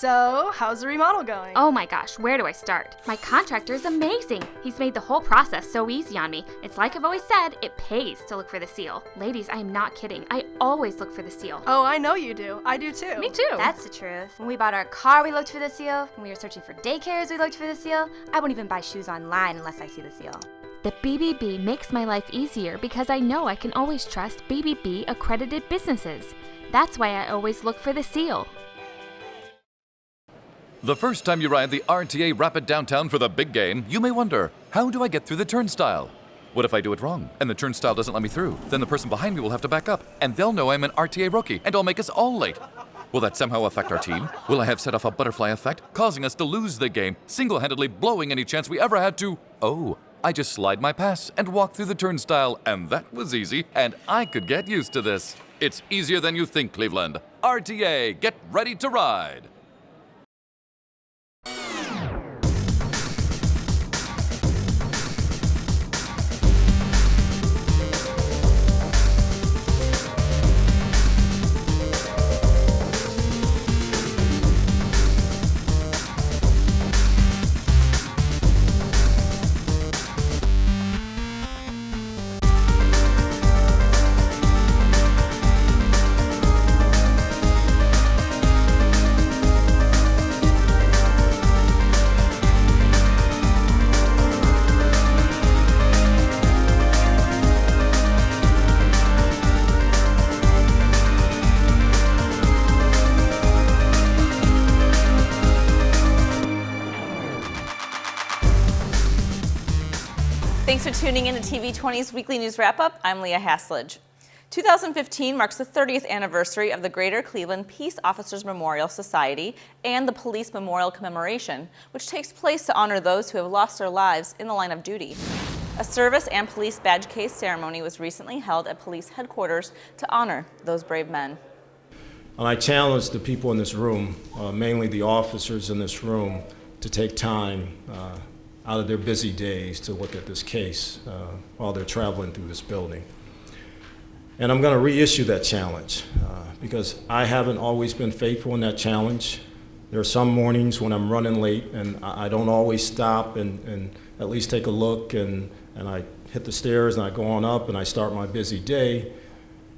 So, how's the remodel going? Oh my gosh, where do I start? My contractor is amazing. He's made the whole process so easy on me. It's like I've always said, it pays to look for the seal. Ladies, I am not kidding. I always look for the seal. Oh, I know you do. I do too. Me too. That's the truth. When we bought our car, we looked for the seal. When we were searching for daycares, we looked for the seal. I won't even buy shoes online unless I see the seal. The BBB makes my life easier because I know I can always trust BBB accredited businesses. That's why I always look for the seal. The first time you ride the RTA Rapid downtown for the big game, you may wonder, how do I get through the turnstile? What if I do it wrong and the turnstile doesn't let me through? Then the person behind me will have to back up, and they'll know I'm an RTA rookie, and I'll make us all late. Will that somehow affect our team? Will I have set off a butterfly effect, causing us to lose the game, single-handedly blowing any chance we ever had to? Oh, I just slide my pass and walk through the turnstile, and that was easy, and I could get used to this. It's easier than you think, Cleveland. RTA, get ready to ride. Thanks for tuning in to TV20's Weekly News Wrap-Up. I'm Leah Haslage. 2015 marks the 30th anniversary of the Greater Cleveland Peace Officers Memorial Society and the Police Memorial Commemoration, which takes place to honor those who have lost their lives in the line of duty. A service and police badge case ceremony was recently held at police headquarters to honor those brave men. And I challenge the people in this room, mainly the officers in this room, to take time out of their busy days to look at this case while they're traveling through this building. And I'm going to reissue that challenge because I haven't always been faithful in that challenge. There are some mornings when I'm running late and I don't always stop and at least take a look, and I hit the stairs and I go on up and I start my busy day.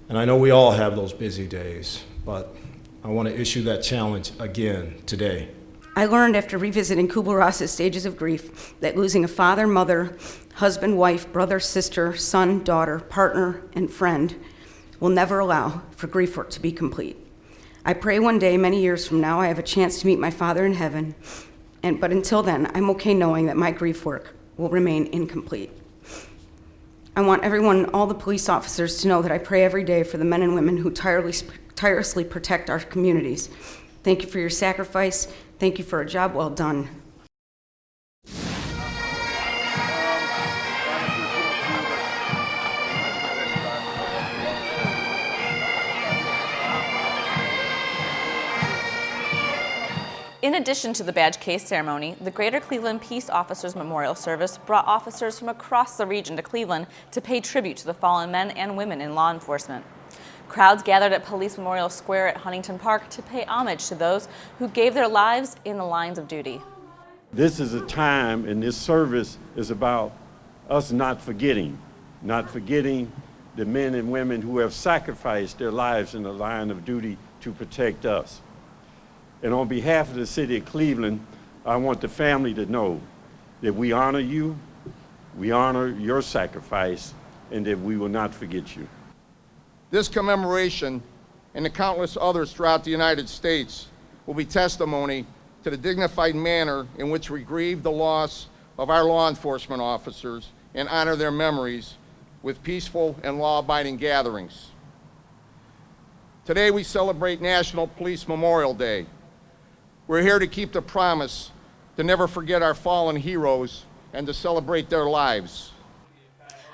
And I know we all have those busy days, but I want to issue that challenge again today. I learned after revisiting Kubler-Ross's stages of grief that losing a father, mother, husband, wife, brother, sister, son, daughter, partner, and friend will never allow for grief work to be complete. I pray one day, many years from now, I have a chance to meet my Father in heaven, but until then, I'm okay knowing that my grief work will remain incomplete. I want everyone, all the police officers, to know that I pray every day for the men and women who tirelessly protect our communities. Thank you for your sacrifice. Thank you for a job well done. In addition to the badge case ceremony, the Greater Cleveland Peace Officers Memorial Service brought officers from across the region to Cleveland to pay tribute to the fallen men and women in law enforcement. Crowds gathered at Police Memorial Square at Huntington Park to pay homage to those who gave their lives in the lines of duty. This is a time, and this service is about us not forgetting the men and women who have sacrificed their lives in the line of duty to protect us. And on behalf of the city of Cleveland, I want the family to know that we honor you, we honor your sacrifice, and that we will not forget you. This commemoration and the countless others throughout the United States will be testimony to the dignified manner in which we grieve the loss of our law enforcement officers and honor their memories with peaceful and law-abiding gatherings. Today we celebrate National Police Memorial Day. We're here to keep the promise to never forget our fallen heroes and to celebrate their lives.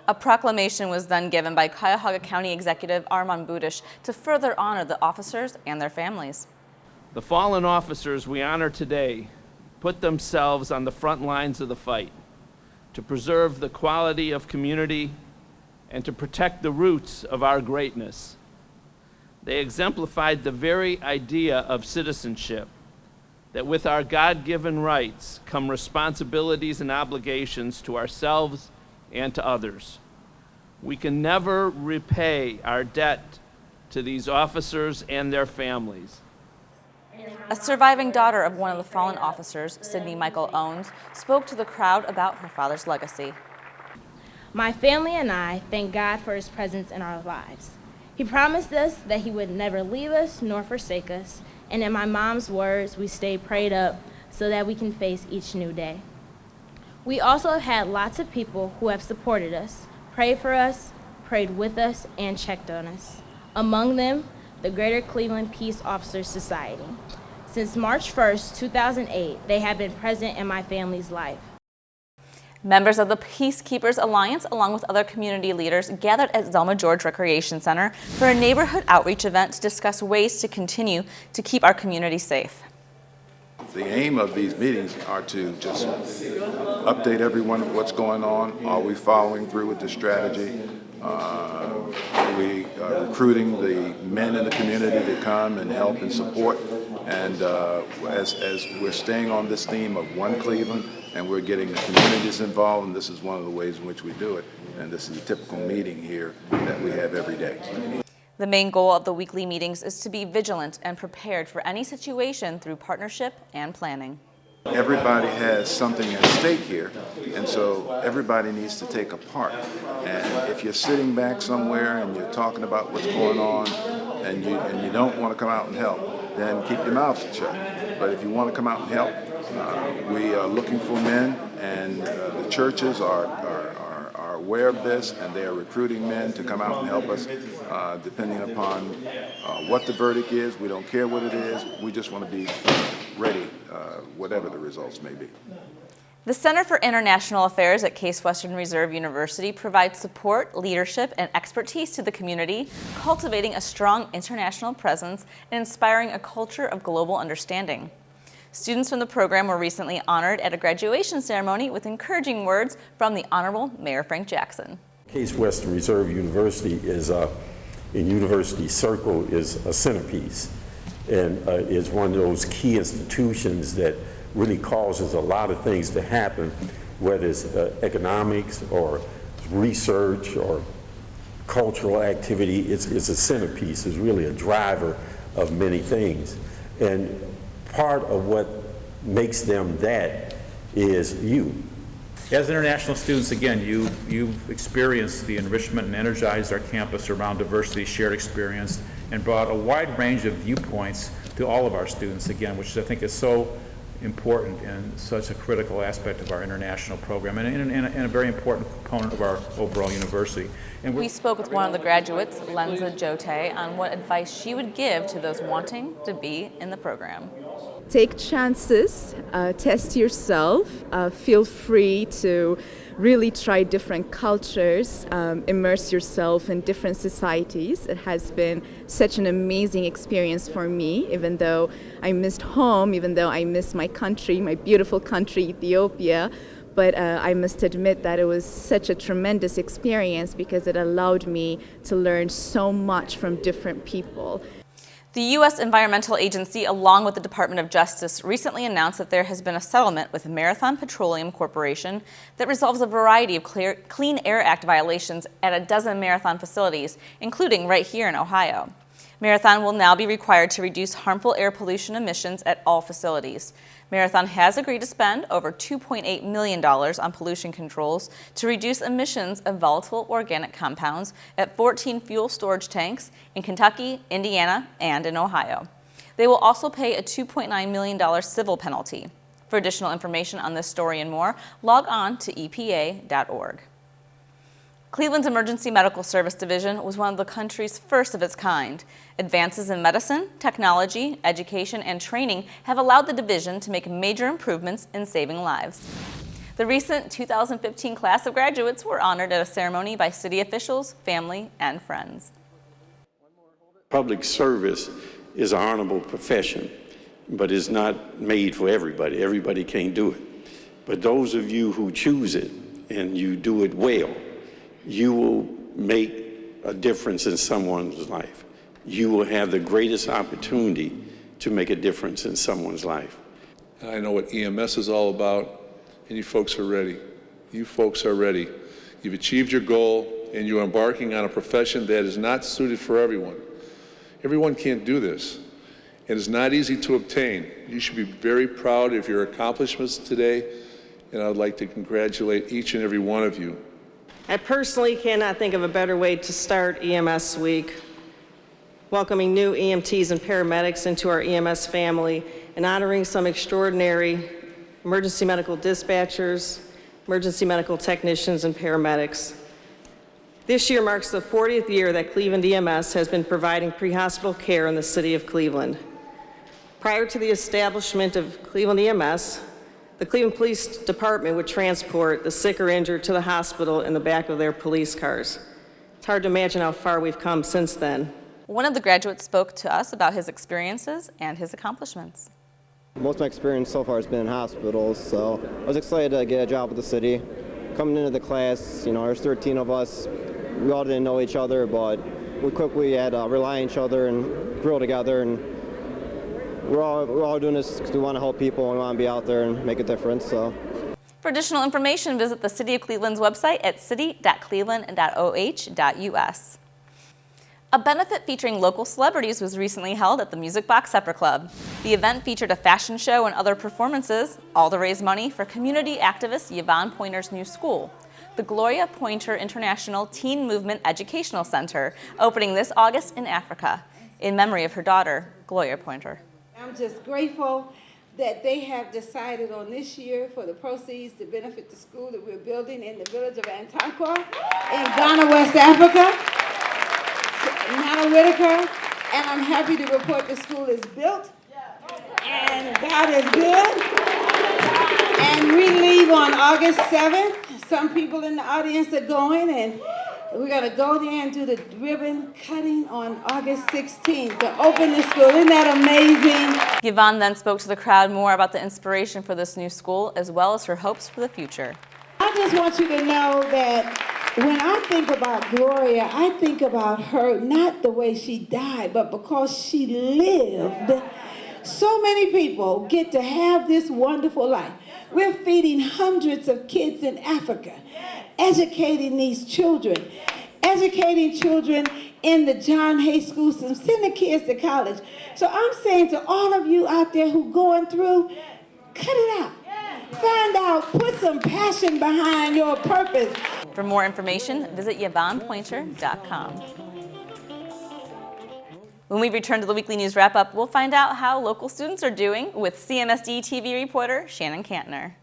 A proclamation was then given by Cuyahoga County Executive Armand Budish to further honor the officers and their families. The fallen officers we honor today put themselves on the front lines of the fight to preserve the quality of community and to protect the roots of our greatness. They exemplified the very idea of citizenship, that with our God-given rights come responsibilities and obligations to ourselves and to others. We can never repay our debt to these officers and their families. A surviving daughter of one of the fallen officers, Sydney Michael Owens, spoke to the crowd about her father's legacy. My family and I thank God for his presence in our lives. He promised us that he would never leave us nor forsake us, and in my mom's words, we stay prayed up so that we can face each new day. We also have had lots of people who have supported us, prayed for us, prayed with us, and checked on us. Among them, the Greater Cleveland Peace Officers Society. Since March 1st, 2008, they have been present in my family's life. Members of the Peacekeepers Alliance, along with other community leaders, gathered at Zelma George Recreation Center for a neighborhood outreach event to discuss ways to continue to keep our community safe. The aim of these meetings are to just update everyone of what's going on. Are we following through with the strategy? We are recruiting the men in the community to come and help and support. And as we're staying on this theme of One Cleveland, and we're getting the communities involved, and this is one of the ways in which we do it. And this is a typical meeting here that we have every day. The main goal of the weekly meetings is to be vigilant and prepared for any situation through partnership and planning. Everybody has something at stake here, and so everybody needs to take a part. And if you're sitting back somewhere and you're talking about what's going on and you don't want to come out and help, then keep your mouth shut. But if you want to come out and help, we are looking for men, and the churches are aware of this, and they are recruiting men to come out and help us, depending upon what the verdict is. We don't care what it is. We just want to be ready, whatever the results may be. The Center for International Affairs at Case Western Reserve University provides support, leadership, and expertise to the community, cultivating a strong international presence and inspiring a culture of global understanding. Students from the program were recently honored at a graduation ceremony with encouraging words from the Honorable Mayor Frank Jackson. Case Western Reserve University is in University Circle is a centerpiece, and is one of those key institutions that really causes a lot of things to happen, whether it's economics or research or cultural activity. It's a centerpiece. It's really a driver of many things. And part of what makes them that is you. As international students, again, you've experienced the enrichment and energized our campus around diversity, shared experience, and brought a wide range of viewpoints to all of our students, again, which I think is so important and such a critical aspect of our international program and a very important component of our overall university. And we spoke with one of the graduates, Lenza Jote, on what advice she would give to those wanting to be in the program. Take chances, test yourself, feel free to really try different cultures, immerse yourself in different societies. It has been such an amazing experience for me, even though I missed home, even though I miss my country, my beautiful country, Ethiopia. But I must admit that it was such a tremendous experience because it allowed me to learn so much from different people. The U.S. Environmental Agency, along with the Department of Justice, recently announced that there has been a settlement with Marathon Petroleum Corporation that resolves a variety of Clean Air Act violations at a dozen Marathon facilities, including right here in Ohio. Marathon will now be required to reduce harmful air pollution emissions at all facilities. Marathon has agreed to spend over $2.8 million on pollution controls to reduce emissions of volatile organic compounds at 14 fuel storage tanks in Kentucky, Indiana, and in Ohio. They will also pay a $2.9 million civil penalty. For additional information on this story and more, log on to EPA.org. Cleveland's Emergency Medical Service Division was one of the country's first of its kind. Advances in medicine, technology, education, and training have allowed the division to make major improvements in saving lives. The recent 2015 class of graduates were honored at a ceremony by city officials, family, and friends. Public service is an honorable profession, but it's not made for everybody. Everybody can't do it. But those of you who choose it and you do it well, you will make a difference in someone's life. You will have the greatest opportunity to make a difference in someone's life. I know what EMS is all about, and you folks are ready. You folks are ready. You've achieved your goal, and you're embarking on a profession that is not suited for everyone. Everyone can't do this. It is not easy to obtain. You should be very proud of your accomplishments today, and I would like to congratulate each and every one of you. I personally cannot think of a better way to start EMS Week, welcoming new EMTs and paramedics into our EMS family and honoring some extraordinary emergency medical dispatchers, emergency medical technicians, and paramedics. This year marks the 40th year that Cleveland EMS has been providing pre-hospital care in the city of Cleveland. Prior to the establishment of Cleveland EMS, the Cleveland Police Department would transport the sick or injured to the hospital in the back of their police cars. It's hard to imagine how far we've come since then. One of the graduates spoke to us about his experiences and his accomplishments. Most of my experience so far has been in hospitals, so I was excited to get a job with the city. Coming into the class, there's 13 of us. We all didn't know each other, but we quickly had to rely on each other and grow together. And we're all doing this because we want to help people and we want to be out there and make a difference. So. For additional information, visit the City of Cleveland's website at city.cleveland.oh.us. A benefit featuring local celebrities was recently held at the Music Box Supper Club. The event featured a fashion show and other performances, all to raise money for community activist Yvonne Pointer's new school, the Gloria Pointer International Teen Movement Educational Center, opening this August in Africa, in memory of her daughter, Gloria Pointer. I'm just grateful that they have decided on this year for the proceeds to benefit the school that we're building in the village of Antakwa in Ghana, West Africa. Nana Whitaker, and I'm happy to report the school is built, and God is good. And we leave on August 7th. Some people in the audience are going, and we're going to go there and do the ribbon cutting on August 16th to open the school. Isn't that amazing? Yvonne then spoke to the crowd more about the inspiration for this new school, as well as her hopes for the future. I just want you to know that when I think about Gloria, I think about her not the way she died, but because she lived. So many people get to have this wonderful life. We're feeding hundreds of kids in Africa, educating these children, educating children in the John Hay School system, sending kids to college. So I'm saying to all of you out there who going through, cut it out. Find out, put some passion behind your purpose. For more information, visit YvonnePointer.com. When we return to the weekly news wrap-up, we'll find out how local students are doing with CMSD TV reporter Shannon Cantner.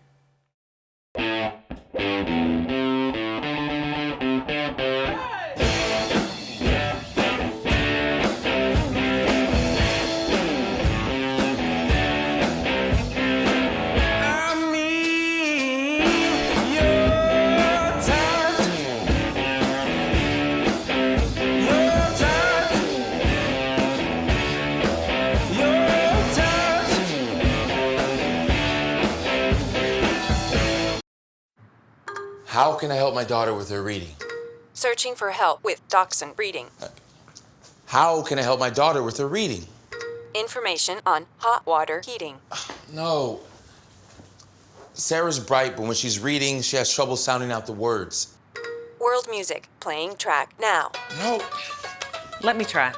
How can I help my daughter with her reading? Searching for help with Dachshund Reading. How can I help my daughter with her reading? Information on hot water heating. No. Sarah's bright, but when she's reading, she has trouble sounding out the words. World music, playing track now. No. Let me try.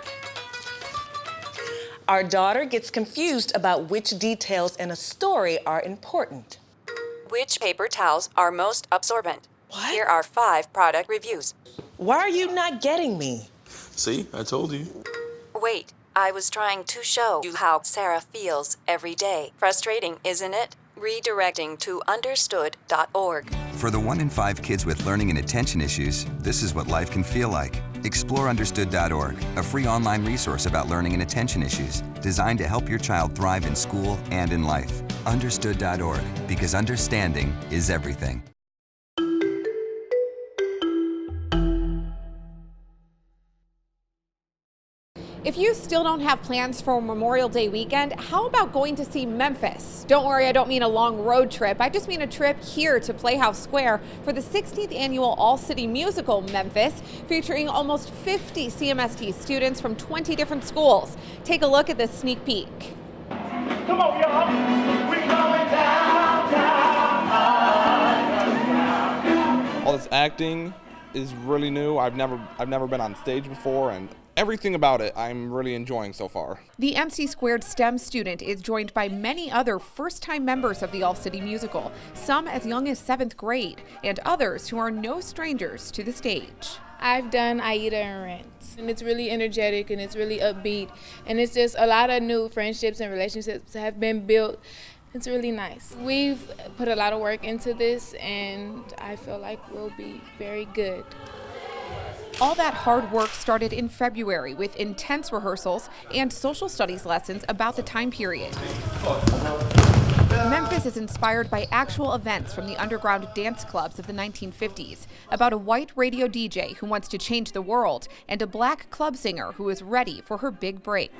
Our daughter gets confused about which details in a story are important. Which paper towels are most absorbent? What? Here are 5 product reviews. Why are you not getting me? See, I told you. Wait, I was trying to show you how Sarah feels every day. Frustrating, isn't it? Redirecting to understood.org. For the 1 in 5 kids with learning and attention issues, this is what life can feel like. Explore understood.org, a free online resource about learning and attention issues, designed to help your child thrive in school and in life. Understood.org, because understanding is everything. If you still don't have plans for Memorial Day weekend, how about going to see Memphis? Don't worry, I don't mean a long road trip. I just mean a trip here to Playhouse Square for the 16th annual All-City Musical Memphis, featuring almost 50 CMST students from 20 different schools. Take a look at this sneak peek. Come on, y'all. We All this acting is really new. I've never been on stage before, and everything about it I'm really enjoying so far. The MC Squared STEM student is joined by many other first-time members of the All-City Musical, some as young as 7th grade, and others who are no strangers to the stage. I've done Aida and Rent, and it's really energetic and it's really upbeat, and it's just a lot of new friendships and relationships have been built. It's really nice. We've put a lot of work into this, and I feel like we'll be very good. All that hard work started in February with intense rehearsals and social studies lessons about the time period. Memphis is inspired by actual events from the underground dance clubs of the 1950s, about a white radio DJ who wants to change the world and a black club singer who is ready for her big break.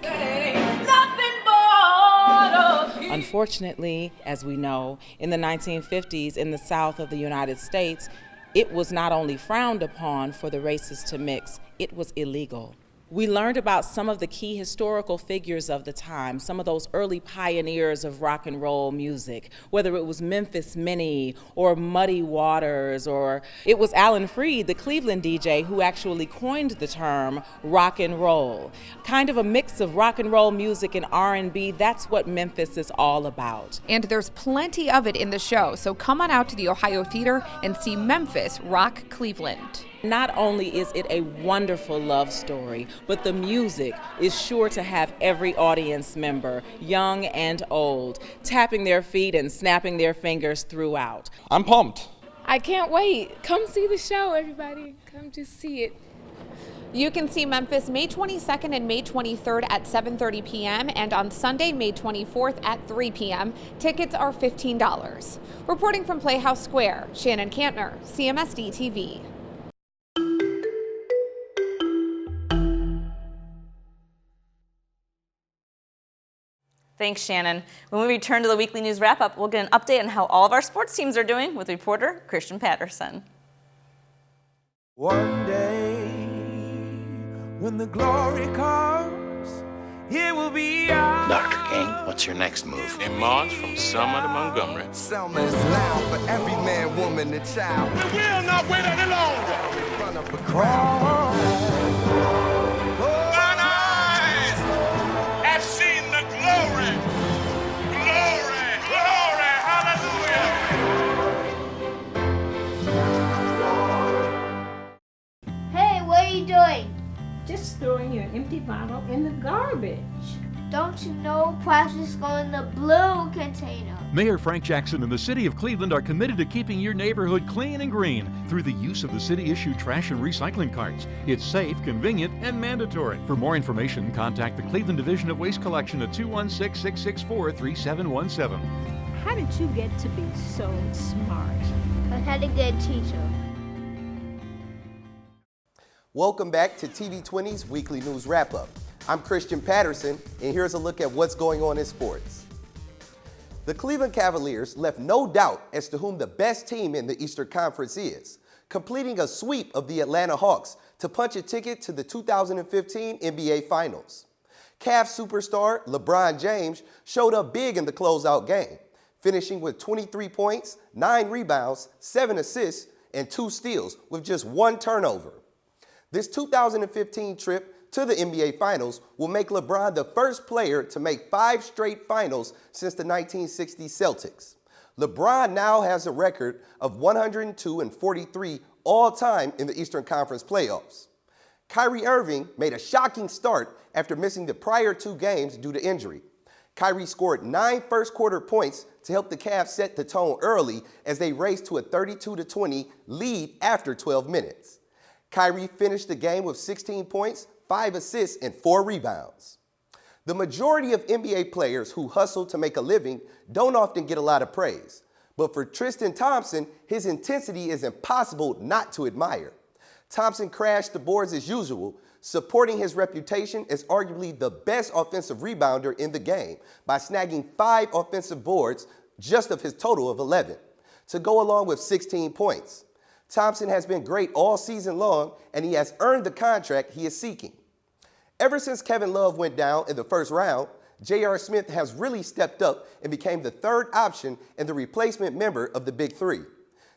Unfortunately, as we know, in the 1950s in the South of the United States, it was not only frowned upon for the races to mix, it was illegal. We learned about some of the key historical figures of the time, some of those early pioneers of rock and roll music, whether it was Memphis Minnie or Muddy Waters, or it was Alan Freed, the Cleveland DJ, who actually coined the term rock and roll. Kind of a mix of rock and roll music and R&B, that's what Memphis is all about. And there's plenty of it in the show, so come on out to the Ohio Theater and see Memphis rock Cleveland. Not only is it a wonderful love story, but the music is sure to have every audience member, young and old, tapping their feet and snapping their fingers throughout. I'm pumped. I can't wait. Come see the show, everybody. Come just see it. You can see Memphis May 22nd and May 23rd at 7:30 p.m. and on Sunday, May 24th at 3 p.m. Tickets are $15. Reporting from Playhouse Square, Shannon Cantner, CMSD TV. Thanks, Shannon. When we return to the weekly news wrap-up, we'll get an update on how all of our sports teams are doing with reporter Christian Patterson. One day, when the glory comes, it will be ours. Dr. King, what's your next move? In March from Selma to Montgomery. Selma is loud for every man, woman, and child. We will not wait any longer. In front of a crowd. Doing? Just throwing your empty bottle in the garbage. Don't you know plastics go in the blue container? Mayor Frank Jackson and the City of Cleveland are committed to keeping your neighborhood clean and green through the use of the city-issued trash and recycling carts. It's safe, convenient, and mandatory. For more information, contact the Cleveland Division of Waste Collection at 216-664-3717. How did you get to be so smart? I had a good teacher. Welcome back to TV20's Weekly News Wrap-Up. I'm Christian Patterson, and here's a look at what's going on in sports. The Cleveland Cavaliers left no doubt as to whom the best team in the Eastern Conference is, completing a sweep of the Atlanta Hawks to punch a ticket to the 2015 NBA Finals. Cavs superstar LeBron James showed up big in the closeout game, finishing with 23 points, 9 rebounds, 7 assists, and 2 steals with just 1 turnover. This 2015 trip to the NBA Finals will make LeBron the first player to make 5 straight finals since the 1960 Celtics. LeBron now has a record of 102-43 all-time in the Eastern Conference playoffs. Kyrie Irving made a shocking start after missing the prior 2 games due to injury. Kyrie scored 9 first-quarter points to help the Cavs set the tone early as they raced to a 32-20 lead after 12 minutes. Kyrie finished the game with 16 points, 5 assists, and 4 rebounds. The majority of NBA players who hustle to make a living don't often get a lot of praise. But for Tristan Thompson, his intensity is impossible not to admire. Thompson crashed the boards as usual, supporting his reputation as arguably the best offensive rebounder in the game by snagging 5 offensive boards, just of his total of 11, to go along with 16 points. Thompson has been great all season long, and he has earned the contract he is seeking. Ever since Kevin Love went down in the first round, J.R. Smith has really stepped up and became the 3rd option and the replacement member of the Big Three.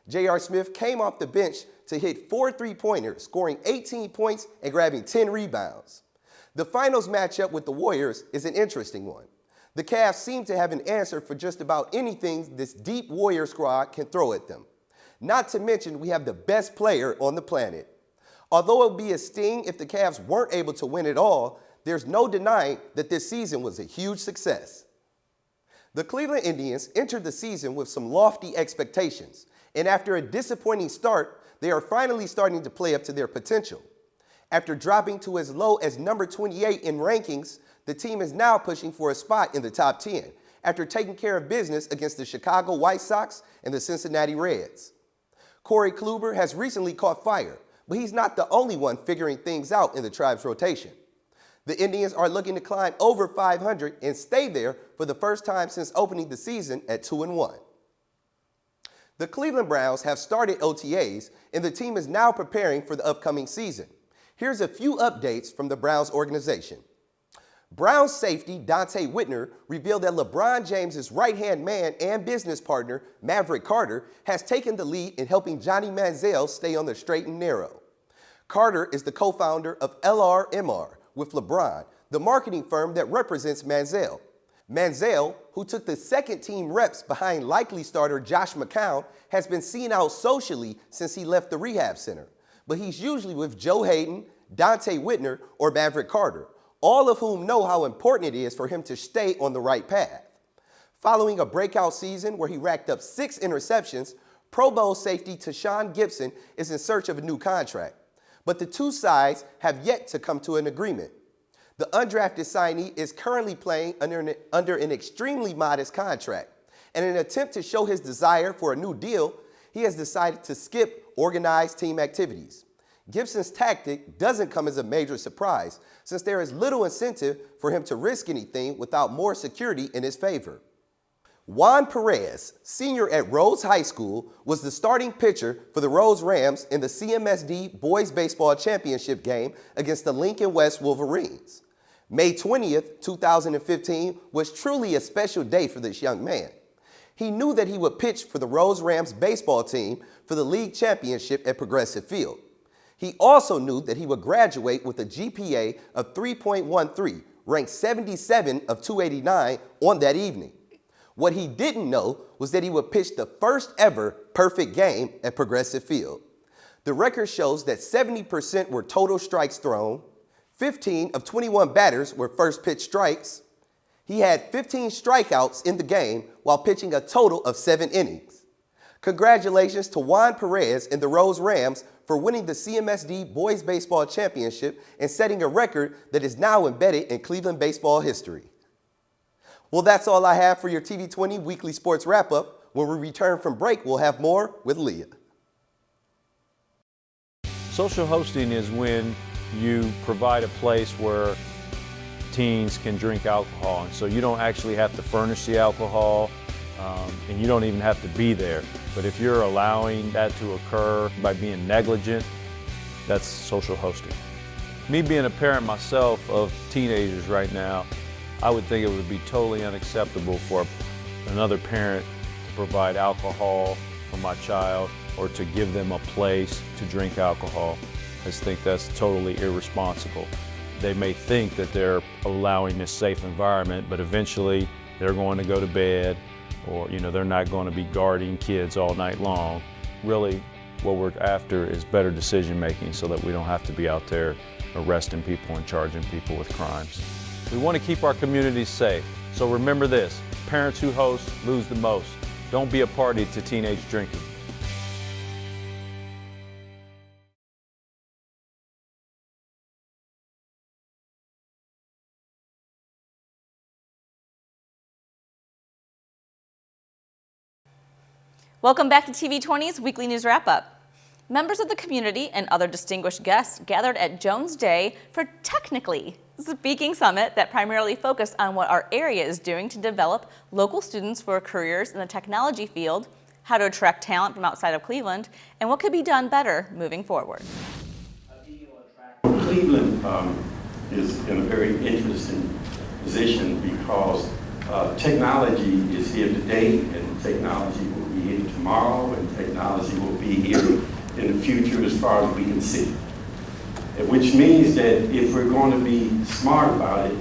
J.R. Smith came off the bench to hit 4 3-pointers, scoring 18 points and grabbing 10 rebounds. The finals matchup with the Warriors is an interesting one. The Cavs seem to have an answer for just about anything this deep Warrior squad can throw at them. Not to mention, we have the best player on the planet. Although it would be a sting if the Cavs weren't able to win it all, there's no denying that this season was a huge success. The Cleveland Indians entered the season with some lofty expectations, and after a disappointing start, they are finally starting to play up to their potential. After dropping to as low as number 28 in rankings, the team is now pushing for a spot in the top 10 after taking care of business against the Chicago White Sox and the Cincinnati Reds. Corey Kluber has recently caught fire, but he's not the only one figuring things out in the Tribe's rotation. The Indians are looking to climb over 500 and stay there for the first time since opening the season at 2-1. The Cleveland Browns have started OTAs, and the team is now preparing for the upcoming season. Here's a few updates from the Browns organization. Browns safety Dante Whitner revealed that LeBron James' right-hand man and business partner, Maverick Carter, has taken the lead in helping Johnny Manziel stay on the straight and narrow. Carter is the co-founder of LRMR with LeBron, the marketing firm that represents Manziel. Manziel, who took the second team reps behind likely starter Josh McCown, has been seen out socially since he left the rehab center. But he's usually with Joe Hayden, Dante Whitner, or Maverick Carter, all of whom know how important it is for him to stay on the right path. Following a breakout season where he racked up 6 interceptions, Pro Bowl safety Tashawn Gibson is in search of a new contract. But the two sides have yet to come to an agreement. The undrafted signee is currently playing under an extremely modest contract. And in an attempt to show his desire for a new deal, he has decided to skip organized team activities. Gibson's tactic doesn't come as a major surprise, since there is little incentive for him to risk anything without more security in his favor. Juan Perez, senior at Rose High School, was the starting pitcher for the Rose Rams in the CMSD Boys Baseball Championship game against the Lincoln West Wolverines. May 20th, 2015 was truly a special day for this young man. He knew that he would pitch for the Rose Rams baseball team for the league championship at Progressive Field. He also knew that he would graduate with a GPA of 3.13, ranked 77 of 289 on that evening. What he didn't know was that he would pitch the first ever perfect game at Progressive Field. The record shows that 70% were total strikes thrown, 15 of 21 batters were first pitch strikes. He had 15 strikeouts in the game while pitching a total of 7 innings. Congratulations to Juan Perez and the Rose Rams for winning the CMSD Boys Baseball Championship and setting a record that is now embedded in Cleveland baseball history. Well, that's all I have for your TV20 Weekly Sports Wrap-Up. When we return from break, we'll have more with Leah. Social hosting is when you provide a place where teens can drink alcohol, and so you don't actually have to furnish the alcohol, and you don't even have to be there. But if you're allowing that to occur by being negligent, that's social hosting. Me being a parent myself of teenagers right now, I would think it would be totally unacceptable for another parent to provide alcohol for my child or to give them a place to drink alcohol. I just think that's totally irresponsible. They may think that they're allowing a safe environment, but eventually they're going to go to bed, or they're not going to be guarding kids all night long. Really, what we're after is better decision making so that we don't have to be out there arresting people and charging people with crimes. We want to keep our communities safe. So remember this, parents who host lose the most. Don't be a party to teenage drinking. Welcome back to TV20's Weekly News Wrap-Up. Members of the community and other distinguished guests gathered at Jones Day for Technically Speaking Summit that primarily focused on what our area is doing to develop local students for careers in the technology field, how to attract talent from outside of Cleveland, and what could be done better moving forward. Cleveland is in a very interesting position because technology is here today, and technology will be here tomorrow, and technology be here in the future as far as we can see. Which means that if we're going to be smart about it,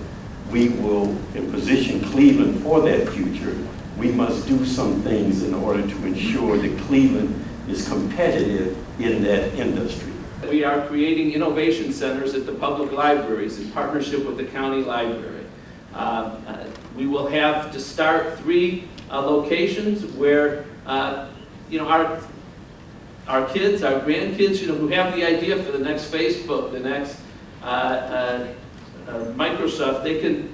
we will position Cleveland for that future. We must do some things in order to ensure that Cleveland is competitive in that industry. We are creating innovation centers at the public libraries in partnership with the county library. We will have to start 3 locations where our kids, our grandkids, who have the idea for the next Facebook, the next Microsoft, they can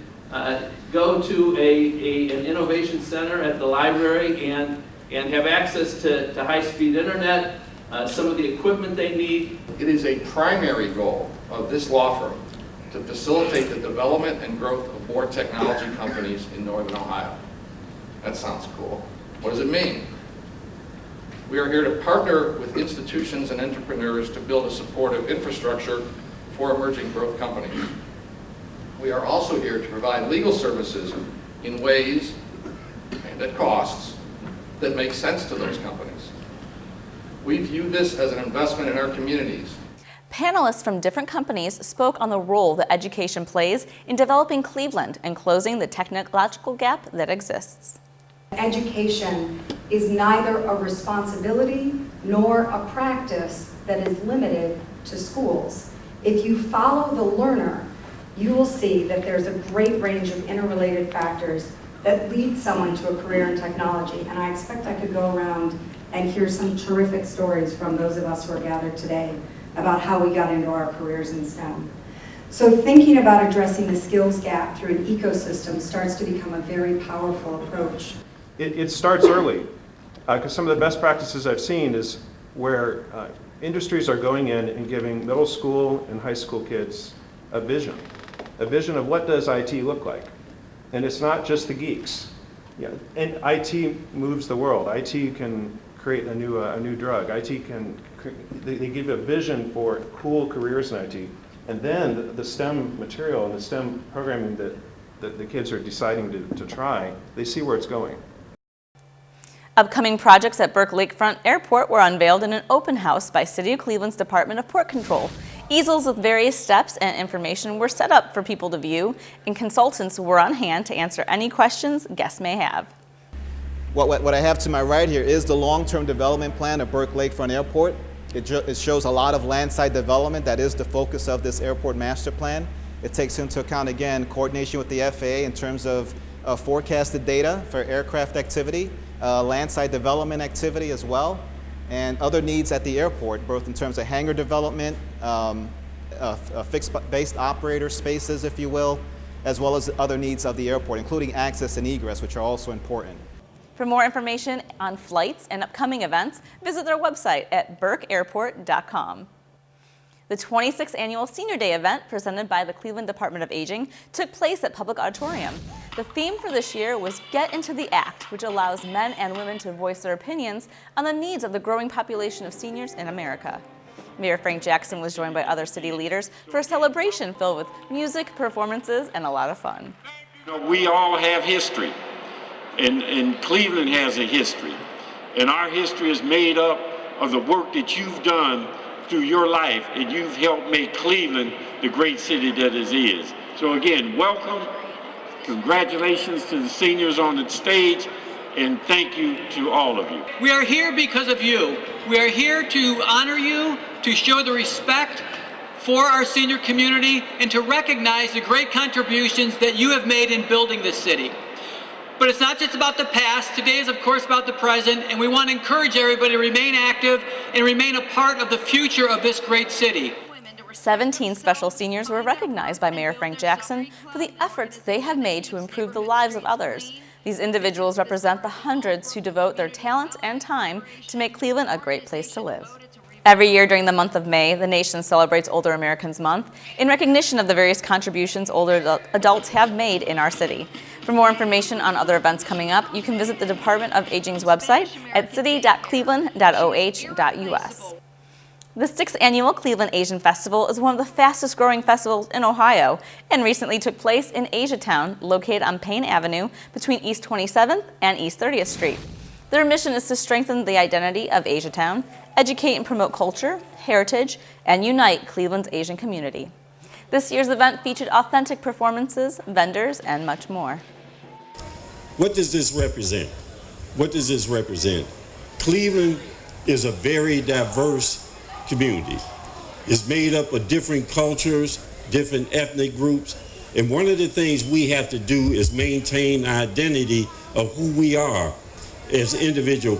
go to an innovation center at the library and have access to high-speed internet, some of the equipment they need. It is a primary goal of this law firm to facilitate the development and growth of more technology companies in Northern Ohio. That sounds cool. What does it mean? We are here to partner with institutions and entrepreneurs to build a supportive infrastructure for emerging growth companies. We are also here to provide legal services in ways and at costs that make sense to those companies. We view this as an investment in our communities. Panelists from different companies spoke on the role that education plays in developing Cleveland and closing the technological gap that exists. Education is neither a responsibility nor a practice that is limited to schools. If you follow the learner, you will see that there's a great range of interrelated factors that lead someone to a career in technology. And I expect I could go around and hear some terrific stories from those of us who are gathered today about how we got into our careers in STEM. So thinking about addressing the skills gap through an ecosystem starts to become a very powerful approach. It starts early, because some of the best practices I've seen is where industries are going in and giving middle school and high school kids a vision of what does IT look like. And it's not just the geeks. And IT moves the world. IT can create a new drug. IT can, they give a vision for cool careers in IT. And then the STEM material and the STEM programming that the kids are deciding to try, they see where it's going. Upcoming projects at Burke Lakefront Airport were unveiled in an open house by City of Cleveland's Department of Port Control. Easels with various steps and information were set up for people to view, and consultants were on hand to answer any questions guests may have. What I have to my right here is the long-term development plan of Burke Lakefront Airport. It shows a lot of landside development. That is the focus of this airport master plan. It takes into account, again, coordination with the FAA in terms of forecasted data for aircraft activity, landside development activity as well, and other needs at the airport, both in terms of hangar development, fixed-based operator spaces, if you will, as well as other needs of the airport, including access and egress, which are also important. For more information on flights and upcoming events, visit their website at burkeairport.com. The 26th annual Senior Day event, presented by the Cleveland Department of Aging, took place at Public Auditorium. The theme for this year was Get Into the Act, which allows men and women to voice their opinions on the needs of the growing population of seniors in America. Mayor Frank Jackson was joined by other city leaders for a celebration filled with music, performances, and a lot of fun. We all have history, and Cleveland has a history. And our history is made up of the work that you've done through your life, and you've helped make Cleveland the great city that it is. So again, welcome, congratulations to the seniors on the stage, and thank you to all of you. We are here because of you. We are here to honor you, to show the respect for our senior community, and to recognize the great contributions that you have made in building this city. But it's not just about the past. Today is, of course, about the present, and we want to encourage everybody to remain active and remain a part of the future of this great city. 17 special seniors were recognized by Mayor Frank Jackson for the efforts they have made to improve the lives of others. These individuals represent the hundreds who devote their talent and time to make Cleveland a great place to live. Every year during the month of May, the nation celebrates Older Americans Month in recognition of the various contributions older adults have made in our city. For more information on other events coming up, you can visit the Department of Aging's website at city.cleveland.oh.us. The 6th Annual Cleveland Asian Festival is one of the fastest growing festivals in Ohio and recently took place in Asiatown, located on Payne Avenue between East 27th and East 30th Street. Their mission is to strengthen the identity of Asiatown, educate and promote culture, heritage, and unite Cleveland's Asian community. This year's event featured authentic performances, vendors, and much more. What does this represent? What does this represent? Cleveland is a very diverse community. It's made up of different cultures, different ethnic groups, and one of the things we have to do is maintain the identity of who we are as individual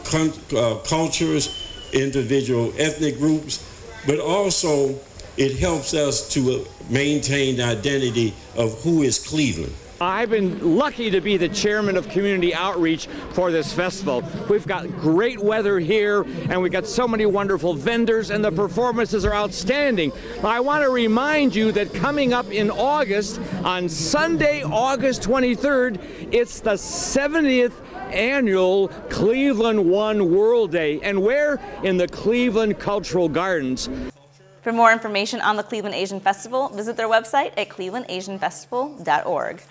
cultures, individual ethnic groups, but also it helps us to maintain the identity of who is Cleveland. I've been lucky to be the chairman of community outreach for this festival. We've got great weather here, and we've got so many wonderful vendors, and the performances are outstanding. I want to remind you that coming up in August, on Sunday, August 23rd, it's the 70th annual Cleveland One World Day, and we're in the Cleveland Cultural Gardens. For more information on the Cleveland Asian Festival, visit their website at clevelandasianfestival.org.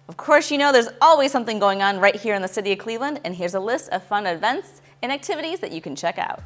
Of course, you know there's always something going on right here in the city of Cleveland, and here's a list of fun events and activities that you can check out.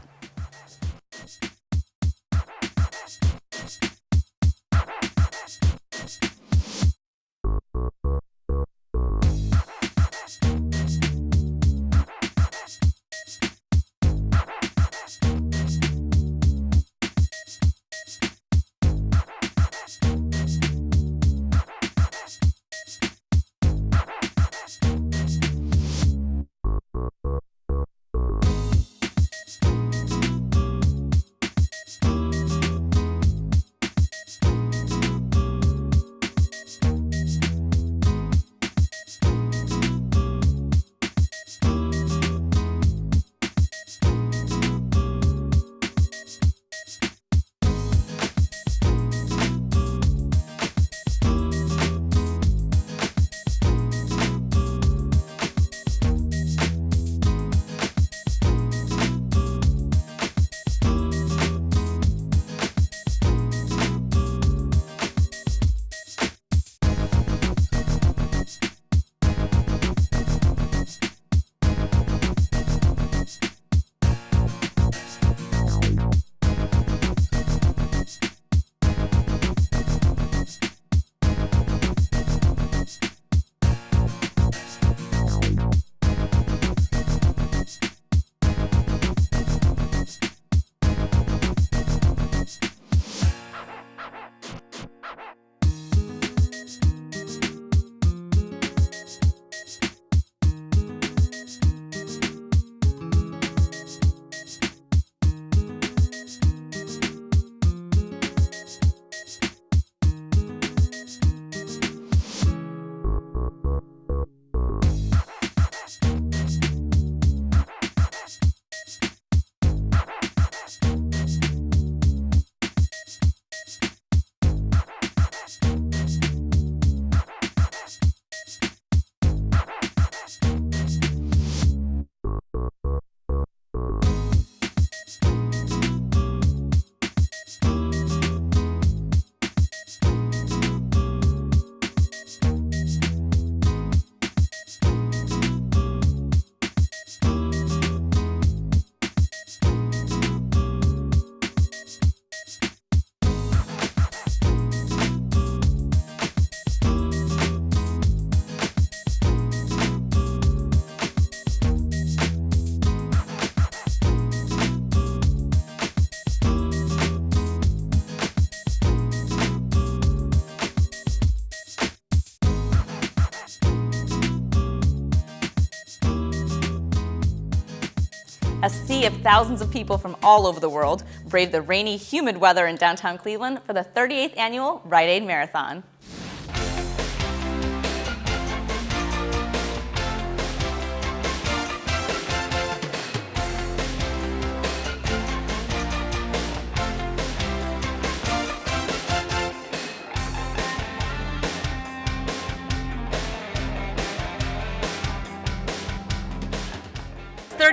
A sea of thousands of people from all over the world braved the rainy, humid weather in downtown Cleveland for the 38th annual Rite Aid Marathon.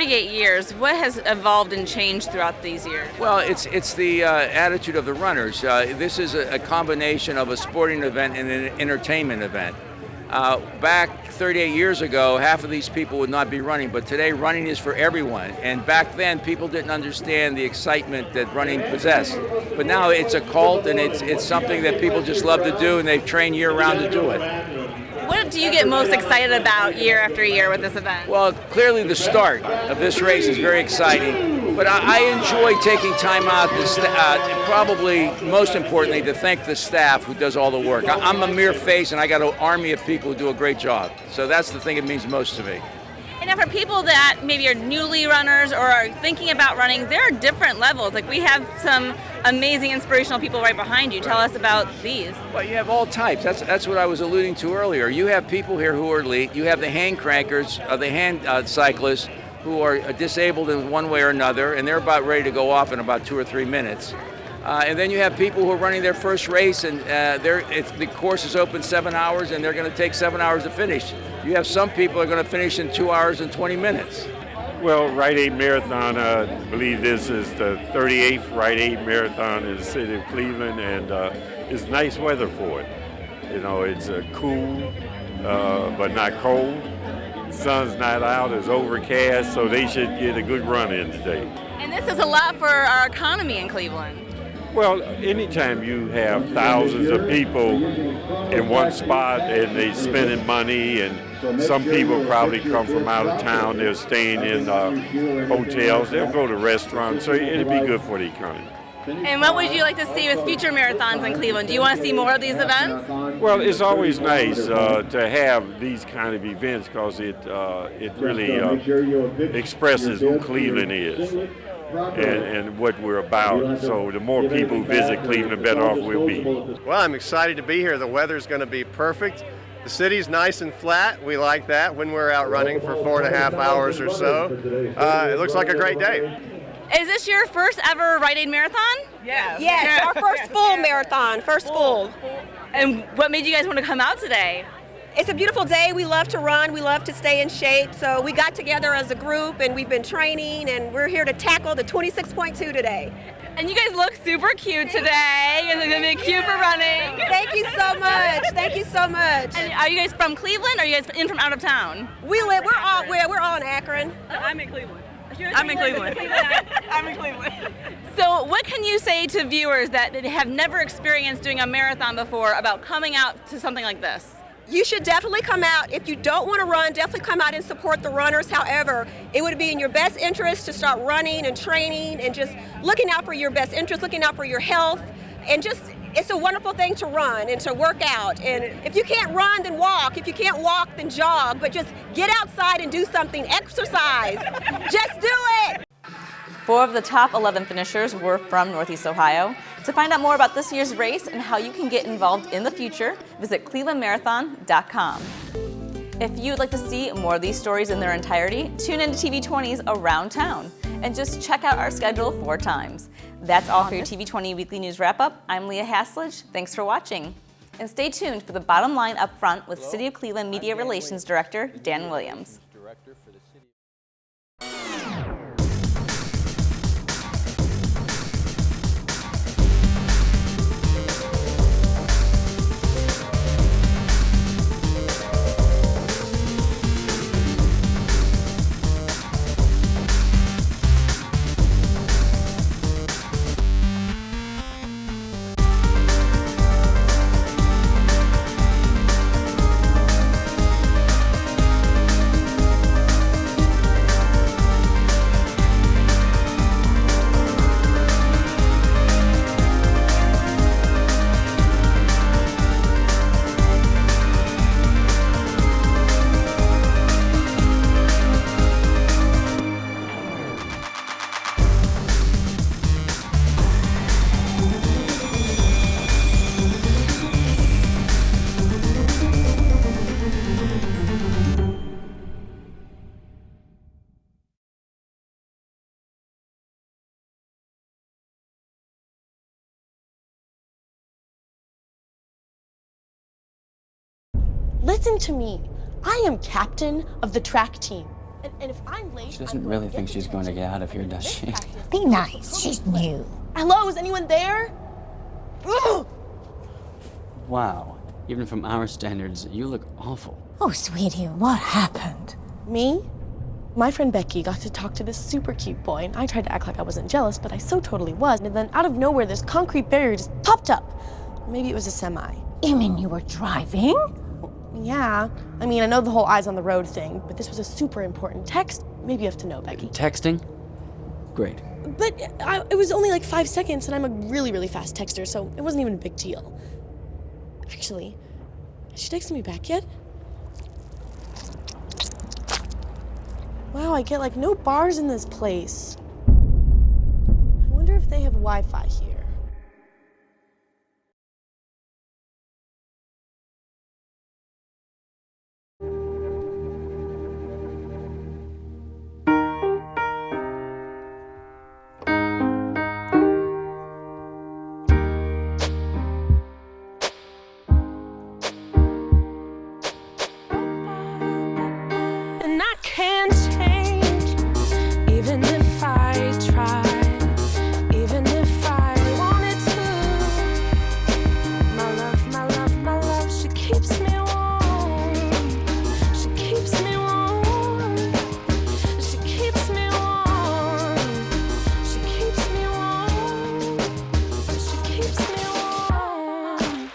Years. What has evolved and changed throughout these years? Well, it's the attitude of the runners. This is a combination of a sporting event and an entertainment event. Back 38 years ago, half of these people would not be running, but today running is for everyone. And back then, people didn't understand the excitement that running possessed. But now it's a cult, and it's something that people just love to do, and they train year-round to do it. What do you get most excited about year after year with this event? Well, clearly the start of this race is very exciting, but I enjoy taking time out, probably most importantly, to thank the staff who does all the work. I'm a mere face, and I got an army of people who do a great job. So that's the thing that means most to me. And now for people that maybe are newly runners or are thinking about running, there are different levels. Like we have some amazing inspirational people right behind you. Tell us about these. Well, you have all types. That's what I was alluding to earlier. You have people here who are elite. You have the hand crankers, the hand cyclists who are disabled in one way or another, and they're about ready to go off in about 2 or 3 minutes. And then you have people who are running their first race, and the course is open 7 hours, and they're going to take 7 hours to finish. You have some people who are going to finish in 2 hours and 20 minutes. Well, Rite Aid Marathon, I believe this is the 38th Rite Aid Marathon in the city of Cleveland, and it's nice weather for it. You know, it's cool, but not cold. The sun's not out, it's overcast, so they should get a good run in today. And this is a lot for our economy in Cleveland. Well, anytime you have thousands of people in one spot and they spending money, and some people probably come from out of town, they're staying in hotels, they'll go to restaurants, so it'll be good for the economy. And what would you like to see with future marathons in Cleveland? Do you want to see more of these events? Well, it's always nice to have these kind of events because it really expresses who Cleveland is. And what we're about. So the more people visit Cleveland, the better off we'll be. Well, I'm excited to be here. The weather's going to be perfect. The city's nice and flat. We like that when we're out running for 4.5 hours or so. It looks like a great day. Is this your first ever Rite Aid Marathon? Yes. Yes, our first full marathon, first full. And what made you guys want to come out today? It's a beautiful day. We love to run. We love to stay in shape. So we got together as a group and we've been training, and we're here to tackle the 26.2 today. And you guys look super cute today. You guys are going to be cute for running. Thank you so much. Thank you so much. And are you guys from Cleveland, or are you guys in from out of town? We're all in Akron. I'm in Cleveland. I'm in Cleveland. I'm in Cleveland. So what can you say to viewers that have never experienced doing a marathon before about coming out to something like this? You should definitely come out. If you don't want to run, definitely come out and support the runners. However, it would be in your best interest to start running and training and just looking out for your best interest, looking out for your health, and just it's a wonderful thing to run and to work out. And if you can't run, then walk. If you can't walk, then jog. But just get outside and do something. Exercise. Just do it. 4 of the top 11 finishers were from Northeast Ohio. To find out more about this year's race and how you can get involved in the future, visit clevelandmarathon.com. If you'd like to see more of these stories in their entirety, tune into TV20's Around Town and just check out our schedule 4 times. That's all for your TV20 Weekly News Wrap-Up. I'm Leah Haslage. Thanks for watching. And stay tuned for the bottom line up front with City of Cleveland Media Relations Director Dan Williams. Listen to me. I am captain of the track team. And if I'm late, She doesn't really think she's going to get out of here, does she? Be nice. She's new. Hello, is anyone there? Ugh! Wow. Even from our standards, you look awful. Oh, sweetie, what happened? Me? My friend Becky got to talk to this super cute boy, and I tried to act like I wasn't jealous, but I so totally was. And then out of nowhere, this concrete barrier just popped up. Maybe it was a semi. You mean you were driving? Yeah. I mean, I know the whole eyes on the road thing, but this was a super important text. Maybe you have to know, Becky. Texting? Great. But it was only like 5 seconds, and I'm a really, really fast texter, so it wasn't even a big deal. Actually, has she texted me back yet? Wow, I get like no bars in this place. I wonder if they have Wi-Fi here. And I can't change, even if I tried, even if I wanted to. My love, she keeps me warm. She keeps me warm. She keeps me warm. She keeps me warm. She keeps me warm.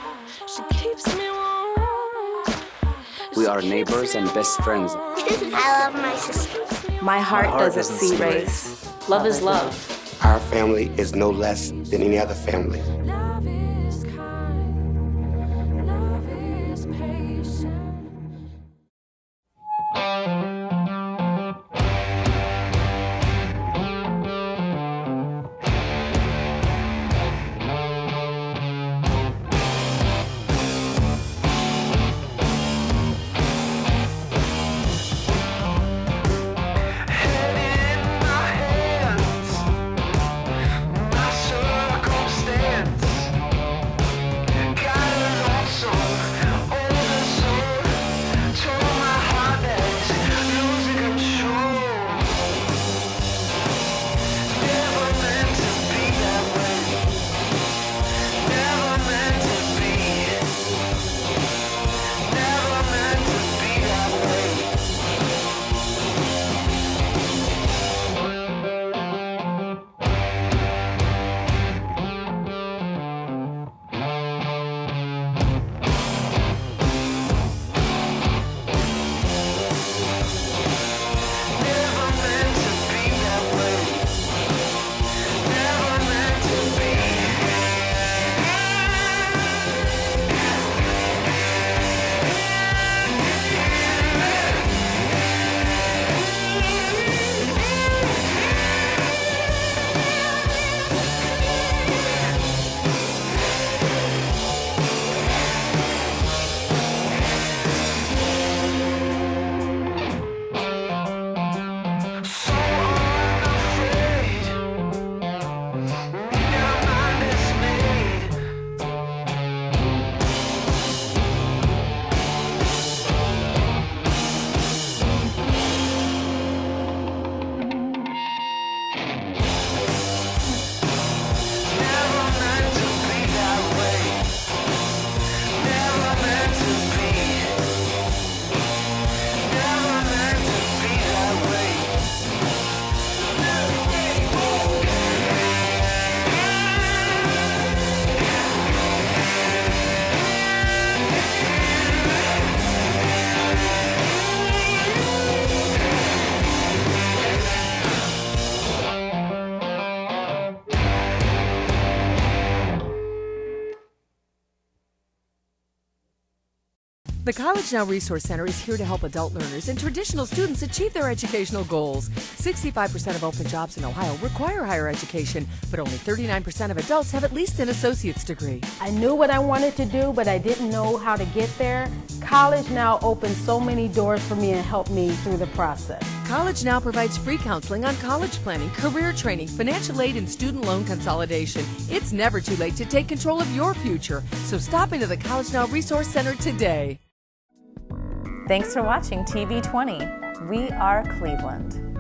She keeps me warm. We are neighbors and best friends. I love my sister. My heart doesn't see race. Love is love. Our family is no less than any other family. Love is kind. Love is patient. The College Now Resource Center is here to help adult learners and traditional students achieve their educational goals. 65% of open jobs in Ohio require higher education, but only 39% of adults have at least an associate's degree. I knew what I wanted to do, but I didn't know how to get there. College Now opened so many doors for me and helped me through the process. College Now provides free counseling on college planning, career training, financial aid, and student loan consolidation. It's never too late to take control of your future, so stop into the College Now Resource Center today. Thanks for watching TV20. We are Cleveland.